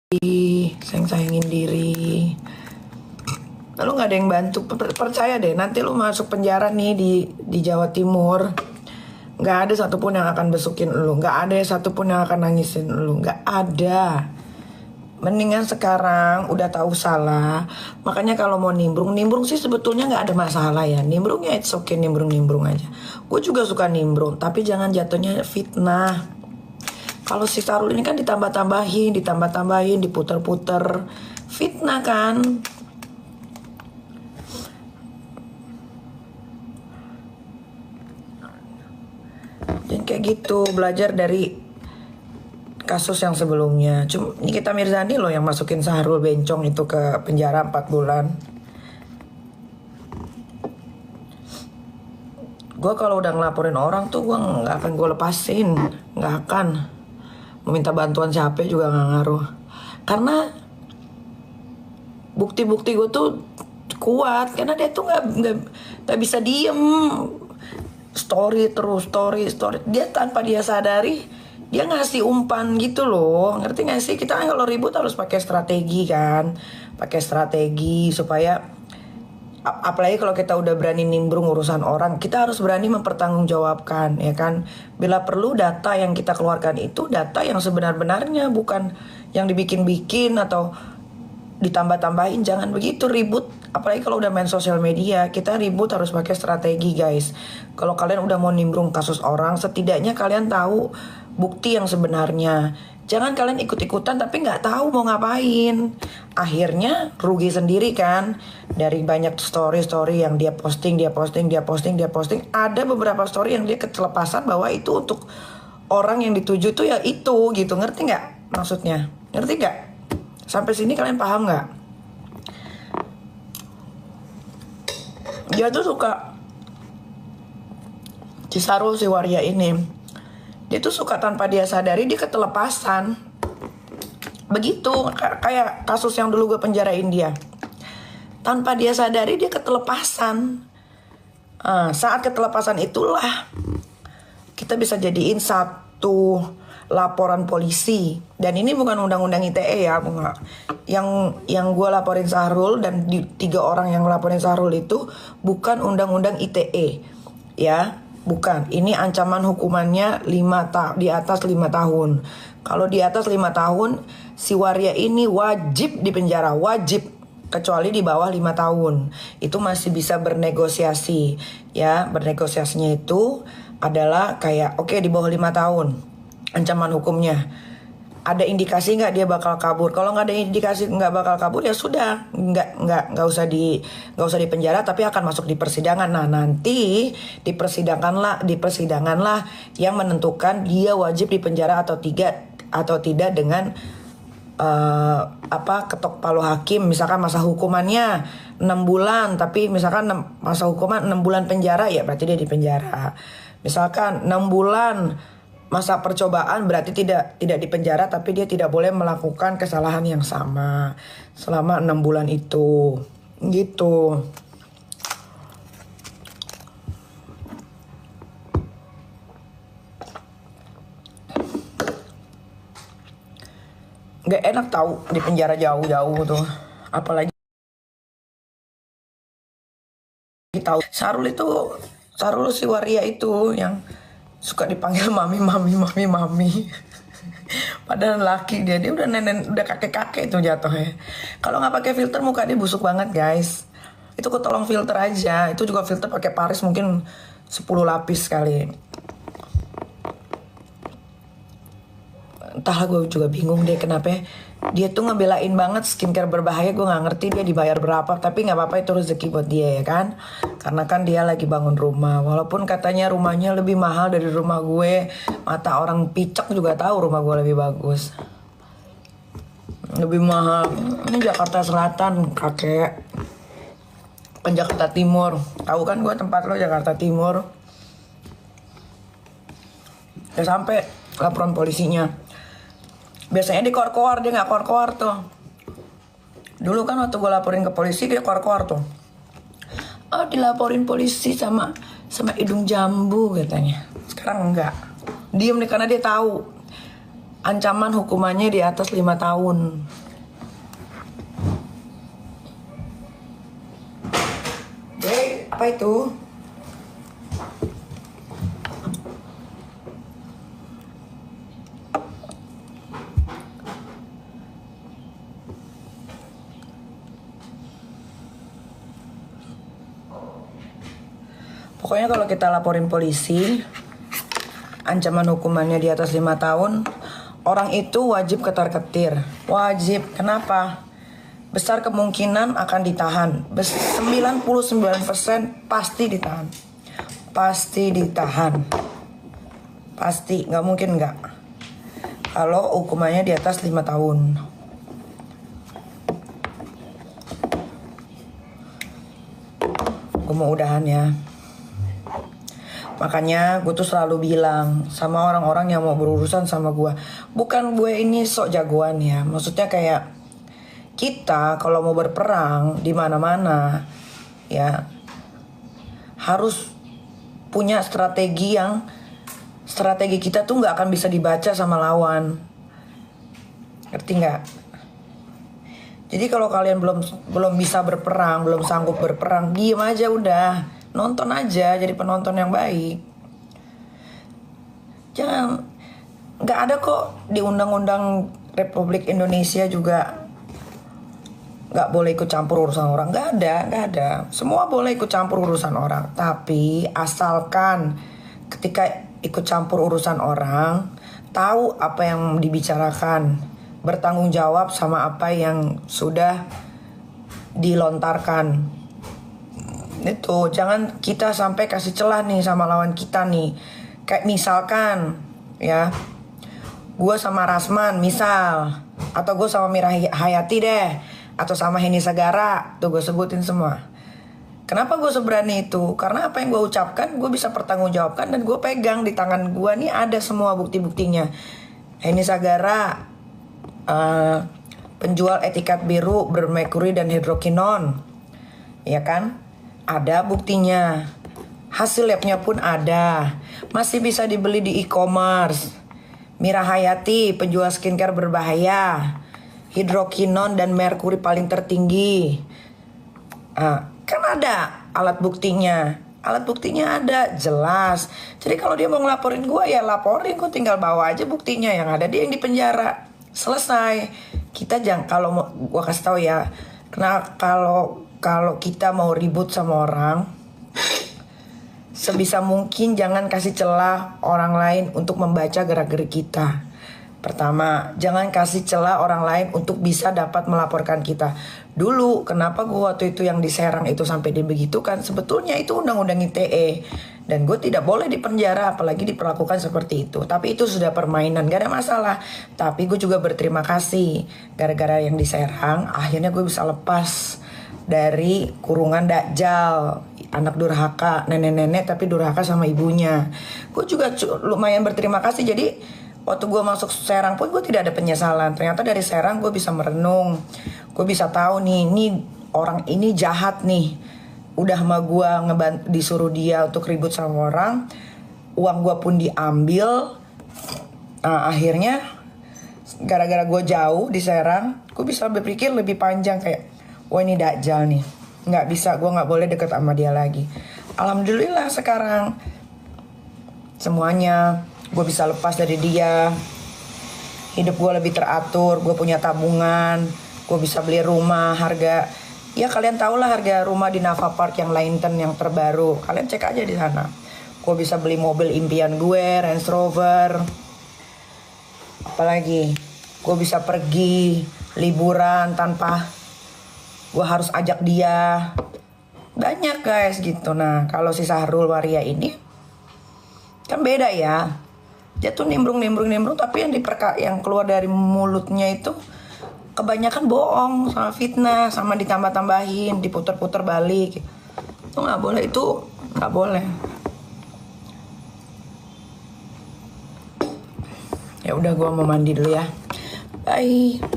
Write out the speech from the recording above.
sayang-sayangin diri. Lalu nggak ada yang bantu. Percaya deh, nanti lu masuk penjara nih di Jawa Timur, nggak ada satupun yang akan besukin lu, nggak ada satupun yang akan nangisin lu, nggak ada. Mendingan sekarang udah tahu salah. Makanya kalau mau nimbrung sih sebetulnya nggak ada masalah ya. Nimbrungnya it's okay, nimbrung aja. Gue juga suka nimbrung, tapi jangan jatuhnya fitnah. Kalau si Sarul ini kan ditambah-tambahin, diputer-puter, fitnah kan. Dan kayak gitu, belajar dari kasus yang sebelumnya. Cuma Nikita Mirzani loh yang masukin Sahrul Bencong itu ke penjara 4 bulan. Gue kalau udah ngelaporin orang tuh gue nggak akan gue lepasin, nggak akan. Meminta bantuan siapa juga nggak ngaruh. Karena bukti-bukti gue tuh kuat, karena dia tuh nggak bisa diem. Story terus, story. Dia tanpa dia sadari, dia ngasih umpan gitu loh. Ngerti gak sih? Kita kan kalau ribut harus pakai strategi kan. Pakai strategi supaya, apalagi kalau kita udah berani nimbrung urusan orang, kita harus berani mempertanggungjawabkan, ya kan. Bila perlu data yang kita keluarkan itu data yang sebenar-benarnya, bukan yang dibikin-bikin atau ditambah-tambahin. Jangan begitu ribut. Apalagi kalau udah main sosial media, kita ribut harus pakai strategi guys. Kalau kalian udah mau nimbrung kasus orang, setidaknya kalian tahu bukti yang sebenarnya. Jangan kalian ikut-ikutan tapi nggak tahu mau ngapain. Akhirnya rugi sendiri kan. Dari banyak story yang dia posting. Ada beberapa story yang dia kelepasan bahwa itu untuk orang yang dituju tuh ya itu gitu. Ngerti nggak maksudnya? Ngerti nggak? Sampai sini kalian paham nggak? Dia tuh suka, si Sarul si Waria ini, dia tuh suka tanpa dia sadari dia ketelepasan. Begitu kayak kasus yang dulu gue penjarain dia. Tanpa dia sadari dia ketelepasan. Saat ketelepasan itulah kita bisa jadiin satu laporan polisi. Dan ini bukan undang-undang ITE ya, yang gue laporin Sahrul dan 3 orang yang laporin Sahrul itu bukan undang-undang ITE ya. Bukan, ini ancaman hukumannya di atas 5 tahun. Kalau di atas 5 tahun, si Waria ini wajib dipenjara, wajib. Kecuali di bawah 5 tahun. Itu masih bisa bernegosiasi. Ya, bernegosiasinya itu adalah kayak, oke, di bawah 5 tahun ancaman hukumnya. Ada indikasi nggak dia bakal kabur? Kalau nggak ada indikasi nggak bakal kabur ya sudah, nggak usah di penjara, tapi akan masuk di persidangan. Nah nanti di persidangan lah yang menentukan dia wajib di penjara atau tidak dengan ketok palu hakim. Misalkan masa hukumannya 6 bulan, tapi misalkan masa hukuman 6 bulan penjara ya berarti dia di penjara. Misalkan 6 bulan masa percobaan berarti tidak di penjara, tapi dia tidak boleh melakukan kesalahan yang sama selama 6 bulan itu. Gitu. Gak enak tahu di penjara jauh-jauh tuh. Apalagi tahu Sarul si Waria itu yang suka dipanggil mami. Padahal laki dia udah nenek, udah kakek tuh jatuhnya. Kalau nggak pakai filter muka dia busuk banget guys. Itu kok tolong filter aja. Itu juga filter pakai Paris mungkin 10 lapis kali. Entahlah, gue juga bingung deh kenapa dia tuh ngebelain banget skincare berbahaya. Gue nggak ngerti dia dibayar berapa, tapi nggak apa-apa, itu rezeki buat dia ya kan. Karena kan dia lagi bangun rumah, walaupun katanya rumahnya lebih mahal dari rumah gue. Mata orang picek juga tahu rumah gue lebih bagus, lebih mahal. Ini Jakarta Selatan kakek, kan Jakarta Timur. Tahu kan gue tempat lo Jakarta Timur. Ya sampai laporan polisinya. Biasanya di kor-kor, dia nggak kor-kor tuh. Dulu kan waktu gue laporin ke polisi dia kor-kor tuh. Oh dilaporin polisi sama hidung jambu katanya. Sekarang enggak. Diem nih karena dia tahu Ancaman hukumannya di atas 5 tahun. Oke, apa itu? Pokoknya kalau kita laporin polisi, ancaman hukumannya di atas 5 tahun, orang itu wajib ketar-ketir. Wajib, kenapa? Besar kemungkinan akan ditahan. 99% pasti ditahan. Pasti ditahan. Pasti, nggak mungkin nggak. Kalau hukumannya di atas 5 tahun. Gue mau udahan ya. Makanya gue tuh selalu bilang sama orang-orang yang mau berurusan sama gue, bukan gue ini sok jagoan ya. Maksudnya kayak kita kalau mau berperang di mana-mana ya harus punya strategi kita tuh nggak akan bisa dibaca sama lawan. Ngerti nggak? Jadi kalau kalian belum bisa berperang, belum sanggup berperang, diem aja udah. Nonton aja, jadi penonton yang baik. Jangan, nggak ada kok di Undang-Undang Republik Indonesia juga nggak boleh ikut campur urusan orang. Nggak ada. Semua boleh ikut campur urusan orang. Tapi asalkan ketika ikut campur urusan orang, tahu apa yang dibicarakan, bertanggung jawab sama apa yang sudah dilontarkan. Itu jangan kita sampai kasih celah nih sama lawan kita nih. Kayak misalkan ya, gue sama Rasman misal, atau gue sama Mira Hayati deh, atau sama Heni Sagara, tuh gue sebutin semua. Kenapa gue seberani itu? Karena apa yang gue ucapkan gue bisa pertanggungjawabkan, dan gue pegang di tangan gue nih ada semua bukti-buktinya. Heni Sagara penjual etikat biru bermerkuri dan hidrokinon, ya kan? Ada buktinya. Hasil labnya pun ada. Masih bisa dibeli di e-commerce. Mira Hayati penjual skincare berbahaya, hidrokinon dan merkuri paling tertinggi. Kan ada alat buktinya. Alat buktinya ada, jelas. Jadi kalau dia mau ngelaporin gue ya laporin, gue tinggal bawa aja buktinya. Yang ada dia yang di penjara. Selesai. Kita jangan, kalau mau gue kasih tahu ya, karena kalau kita mau ribut sama orang, sebisa mungkin jangan kasih celah orang lain untuk membaca gerak-gerik kita. Pertama, jangan kasih celah orang lain untuk bisa dapat melaporkan kita. Dulu, kenapa gue waktu itu yang di Serang itu sampai dibegitukan? Sebetulnya itu undang-undang ITE. Dan gue tidak boleh dipenjara, apalagi diperlakukan seperti itu. Tapi itu sudah permainan, gak ada masalah. Tapi gue juga berterima kasih. Gara-gara yang di Serang, akhirnya gue bisa lepas dari kurungan Dajjal, anak durhaka, nenek-nenek tapi durhaka sama ibunya. Gue juga lumayan berterima kasih. Jadi waktu gue masuk Serang pun gue tidak ada penyesalan. Ternyata dari Serang gue bisa merenung, gue bisa tahu nih, ini orang ini jahat nih. Udah sama gue disuruh dia untuk ribut sama orang, uang gue pun diambil. Akhirnya gara-gara gue jauh di Serang, gue bisa berpikir lebih panjang kayak, wah ini Dajjal nih, nggak bisa, gue nggak boleh deket sama dia lagi. Alhamdulillah sekarang semuanya gue bisa lepas dari dia. Hidup gue lebih teratur, gue punya tabungan, gue bisa beli rumah harga, ya kalian tau lah harga rumah di Nava Park yang Lainton yang terbaru, kalian cek aja di sana. Gue bisa beli mobil impian gue, Range Rover. Apalagi gue bisa pergi liburan tanpa gue harus ajak dia. Banyak guys gitu. Nah kalau si Sahrul Waria ini kan beda ya. Dia tuh nimbrung tapi yang keluar dari mulutnya itu kebanyakan bohong sama fitnah, sama ditambah-tambahin, diputer-puter balik. Itu nggak boleh, itu nggak boleh. Ya udah, gue mau mandi dulu ya. Bye.